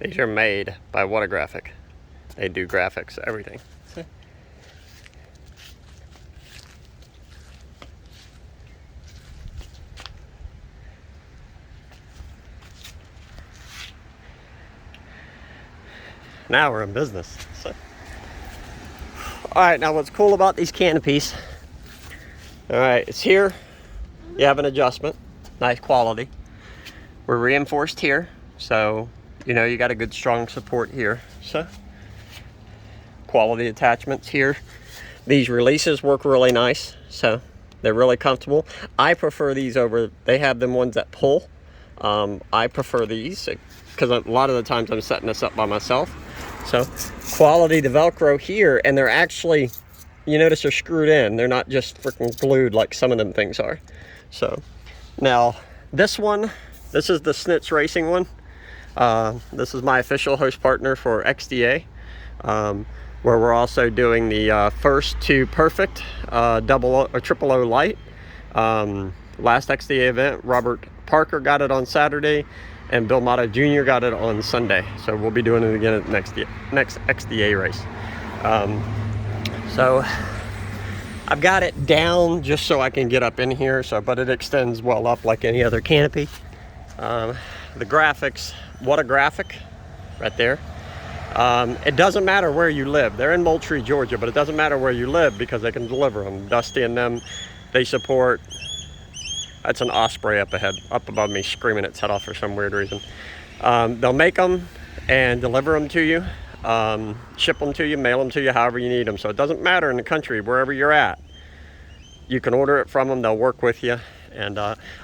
These are made by WhatAGraphic. They do graphics, everything. Now we're in business. All right, now what's cool about these canopies, all right, it's here. You have an adjustment, nice quality. We're reinforced here, so you know you got a good strong support here. So quality attachments here. These releases work really nice, so they're really comfortable. I prefer these over, they have them ones that pull. I prefer these because a lot of the times I'm setting this up by myself. So quality the Velcro here, and they're actually, you notice they're screwed in. They're not just freaking glued like some of them things are. So now this one, this is the Snitz Racing one. This is my official host partner for XDA, where we're also doing the first to perfect triple O light. Last XDA event, Robert Parker got it on Saturday, and Bill Motto Jr. got it on Sunday. So we'll be doing it again at the next XDA race. So I've got it down just so I can get up in here, but it extends well up like any other canopy. The graphics, WhatAGraphic, right there. It doesn't matter where you live. They're in Moultrie, Georgia, but it doesn't matter where you live because they can deliver them. Dusty and them, they support. That's an osprey up ahead, up above me, screaming its head off for some weird reason. They'll make them and deliver them to you, ship them to you, mail them to you, however you need them. So it doesn't matter in the country, wherever you're at. You can order it from them, they'll work with you. And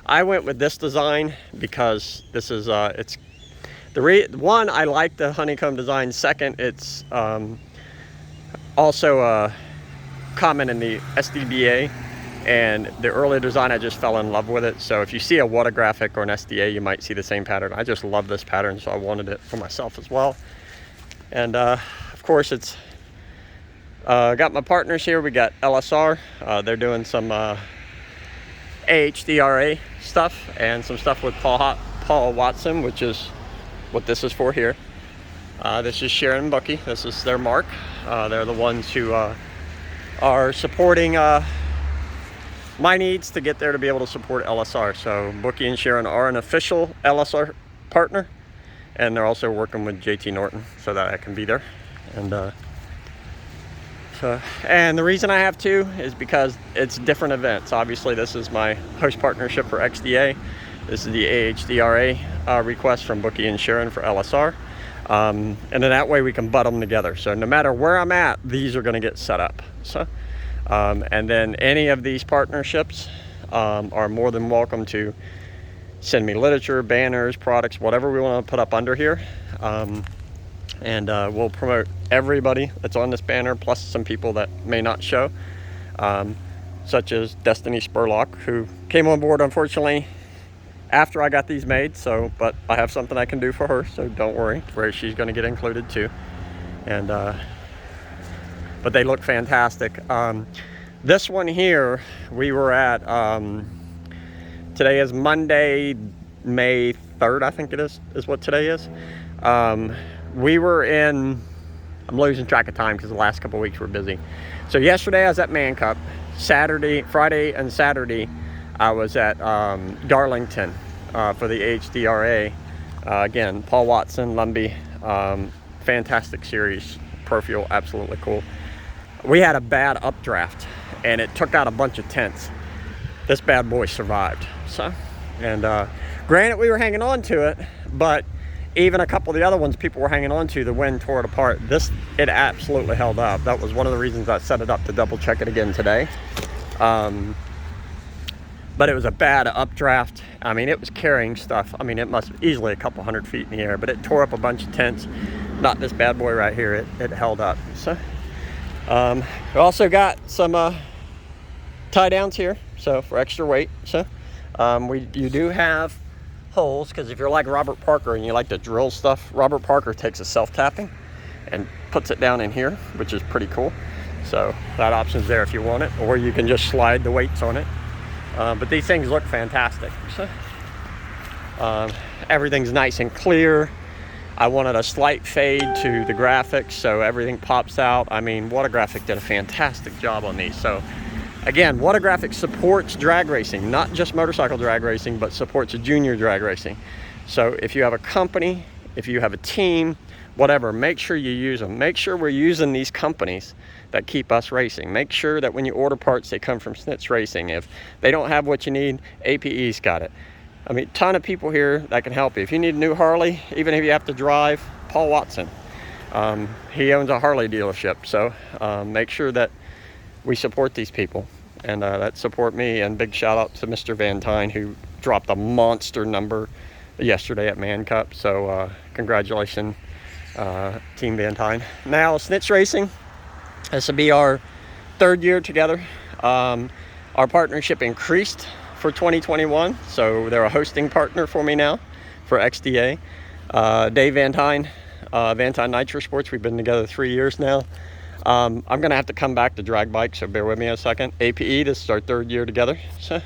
I went with this design because this is, one, I like the honeycomb design. Second, it's also common in the SDBA. And the early design, I just fell in love with it. So if you see a WhatAGraphic or an SDA, you might see the same pattern. I just love this pattern, so I wanted it for myself as well. And of course, it's got my partners here. We got LSR. They're doing some AHDRA stuff and some stuff with Paul Watson, which is what this is for here. This is Sharon and Bucky. This is their mark. They're the ones who are supporting my needs to get there to be able to support LSR. So Bucky and Sharon are an official LSR partner, and they're also working with JTNorton so that I can be there. And and the reason I have two is because it's different events. Obviously, this is my host partnership for XDA. This is the AHDRA request from Bucky and Sharon for LSR. And then that way we can butt them together. So no matter where I'm at, these are going to get set up. So. And then any of these partnerships are more than welcome to send me literature, banners, products, whatever we want to put up under here. And we'll promote everybody that's on this banner, plus some people that may not show, such as Destiny Spurlock, who came on board, unfortunately, after I got these made. But I have something I can do for her, so don't worry, where she's going to get included too. And but they look fantastic. This one here, we were at, today is Monday, May 3rd, I think it is what today is. We were in, I'm losing track of time because the last couple of weeks were busy. So yesterday I was at Man Cup. Friday and Saturday, I was at Darlington for the HDRA. Again, Paul Watson, Lumbee, fantastic series, Pro Fuel, absolutely cool. We had a bad updraft and it took out a bunch of tents. This bad boy survived. So, and granted we were hanging on to it, but even a couple of the other ones people were hanging on to, the wind tore it apart. It absolutely held up. That was one of the reasons I set it up to double check it again today. But it was a bad updraft. I mean, it was carrying stuff. I mean, it must easily a couple 100 feet in the air, but it tore up a bunch of tents. Not this bad boy right here. It held up. So. We also got some tie downs here, so for extra weight. So you do have holes, because if you're like Robert Parker and you like to drill stuff, Robert Parker takes a self-tapping and puts it down in here, which is pretty cool. So that option's there if you want it, or you can just slide the weights on it. But these things look fantastic. So everything's nice and clear. I wanted a slight fade to the graphics so everything pops out. I mean, WhatAGraphic did a fantastic job on these. So again, WhatAGraphic supports drag racing, not just motorcycle drag racing, but supports junior drag racing. So if you have a company, if you have a team, whatever, make sure you use them. Make sure we're using these companies that keep us racing. Make sure that when you order parts, they come from Snitz Racing. If they don't have what you need, APE's got it. I mean, ton of people here that can help you. If you need a new Harley, even if you have to drive, Paul Watson. He owns a Harley dealership, so make sure that we support these people and that support me. And big shout out to Mr. Van Tyne, who dropped a monster number yesterday at Man Cup. So congratulations, Team Van Tyne. Now, Snitz Racing, this will be our 3rd year together. Our partnership increased for 2021, so they're a hosting partner for me now for XDA. Dave Van Tyne, Van Tyne Nitro Sports, we've been together 3 years now. I'm gonna have to come back to drag bike, so bear with me a second. APE, this is our 3rd year together. So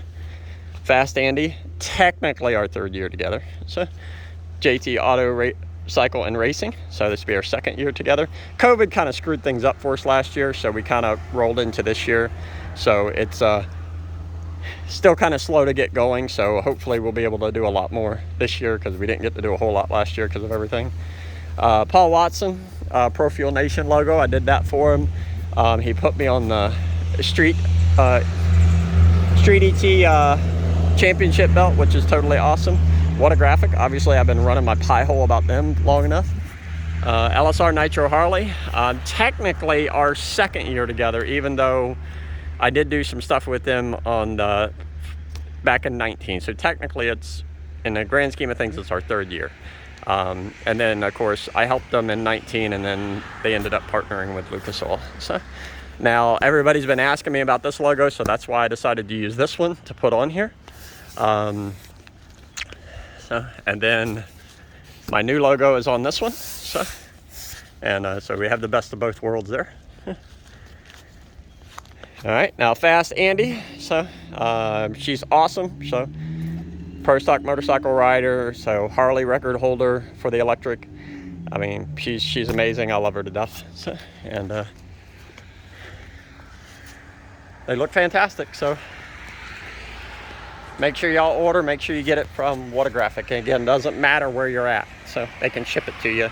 Fast Andy, technically our 3rd year together. So JT Auto Cycle and Racing, so this will be our 2nd year together. COVID kind of screwed things up for us last year, so we kind of rolled into this year. So it's still kind of slow to get going, so hopefully we'll be able to do a lot more this year because we didn't get to do a whole lot last year because of everything. Paul Watson, Pro Fuel Nation logo, I did that for him. He put me on the Street ET championship belt, which is totally awesome. WhatAGraphic, obviously I've been running my pie hole about them long enough. LSR Nitro Harley, technically our 2nd year together, even though I did do some stuff with them on the back in 19. So technically it's, in the grand scheme of things, it's our 3rd year. And then of course I helped them in 19, and then they ended up partnering with Lucas Oil. So now everybody's been asking me about this logo, so that's why I decided to use this one to put on here. And then my new logo is on this one. So we have the best of both worlds there. All right, now Fast Andy, so she's awesome. So pro stock motorcycle rider, so Harley record holder for the electric. I mean, she's amazing. I love her to death. So, and they look fantastic. So make sure y'all order. Make sure you get it from WhatAGraphic. And again, doesn't matter where you're at, so they can ship it to you.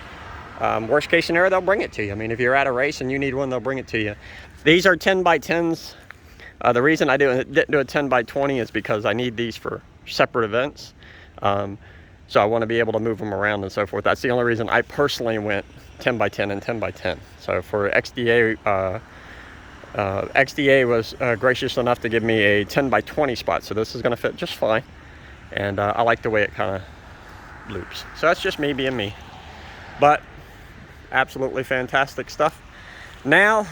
Worst case scenario, they'll bring it to you. I mean, if you're at a race and you need one, they'll bring it to you. These are 10x10s. The reason I didn't do a 10x20 is because I need these for separate events. So I want to be able to move them around and so forth. That's the only reason I personally went 10x10 and 10x10. So for XDA, XDA was gracious enough to give me a 10x20 spot. So this is going to fit just fine. And I like the way it kind of loops. So that's just me being me. But absolutely fantastic stuff. Now,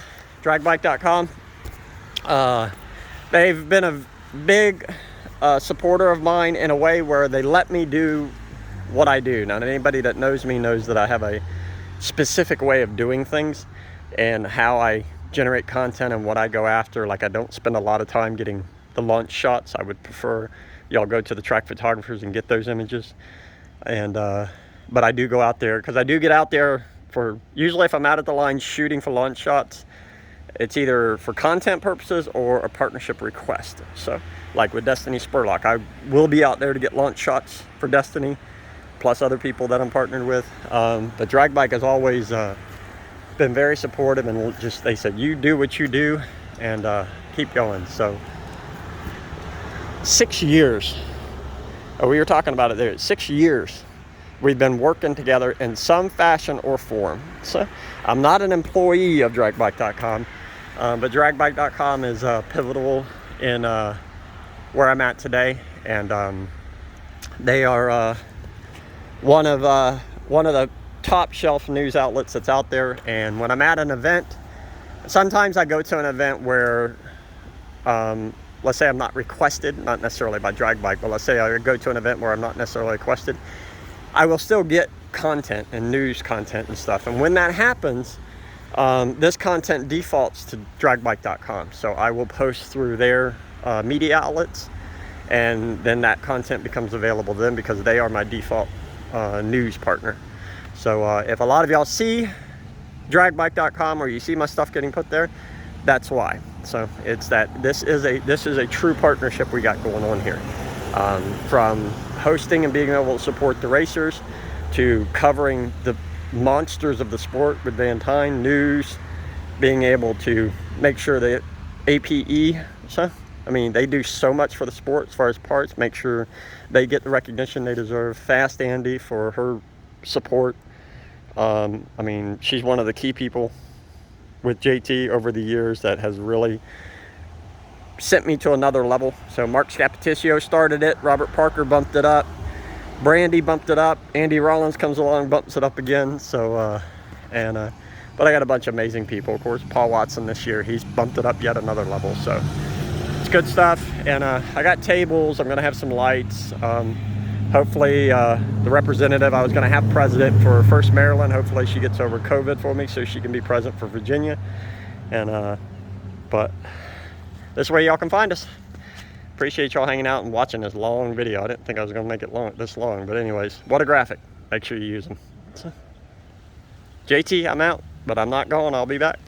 dragbike.com, they've been a big supporter of mine in a way where they let me do what I do. Now, anybody that knows me knows that I have a specific way of doing things and how I generate content and what I go after. Like, I don't spend a lot of time getting the launch shots. I would prefer y'all go to the track photographers and get those images. And but I do go out there, because I do get out there for, usually if I'm out at the line shooting for launch shots, it's either for content purposes or a partnership request. So like with Destiny Spurlock, I will be out there to get launch shots for Destiny, plus other people that I'm partnered with. But Drag Bike has always been very supportive, and just, they said, you do what you do and keep going. So 6 years, we were talking about it there, 6 years we've been working together in some fashion or form. So I'm not an employee of dragbike.com, but dragbike.com is pivotal in where I'm at today. And they are one of the top shelf news outlets that's out there. And when I'm at an event, sometimes I go to an event where, let's say I'm not requested, not necessarily by Drag Bike, but let's say I go to an event where I'm not necessarily requested, I will still get content and news content and stuff. And when that happens, this content defaults to dragbike.com. So I will post through their media outlets, and then that content becomes available to them because they are my default news partner. So if a lot of y'all see dragbike.com or you see my stuff getting put there, that's why. So it's that this is a true partnership we got going on here. From hosting and being able to support the racers, to covering the monsters of the sport with Van Tine, news, being able to make sure that APE, so I mean, they do so much for the sport as far as parts, make sure they get the recognition they deserve. Fast Andy for her support. I mean, she's one of the key people with JT over the years that has really sent me to another level. So Mark Scappaticcio started it, Robert Parker bumped it up, Brandy bumped it up, Andy Rollins comes along, bumps it up again. So but I got a bunch of amazing people. Of course, Paul Watson this year, he's bumped it up yet another level. So it's good stuff. And I got tables, I'm gonna have some lights. Hopefully the representative, I was going to have president for First Maryland. Hopefully she gets over COVID for me so she can be present for Virginia. And but this way y'all can find us. Appreciate y'all hanging out and watching this long video. I didn't think I was going to make it this long, but anyways, WhatAGraphic. Make sure you use them. JT, I'm out, but I'm not going. I'll be back.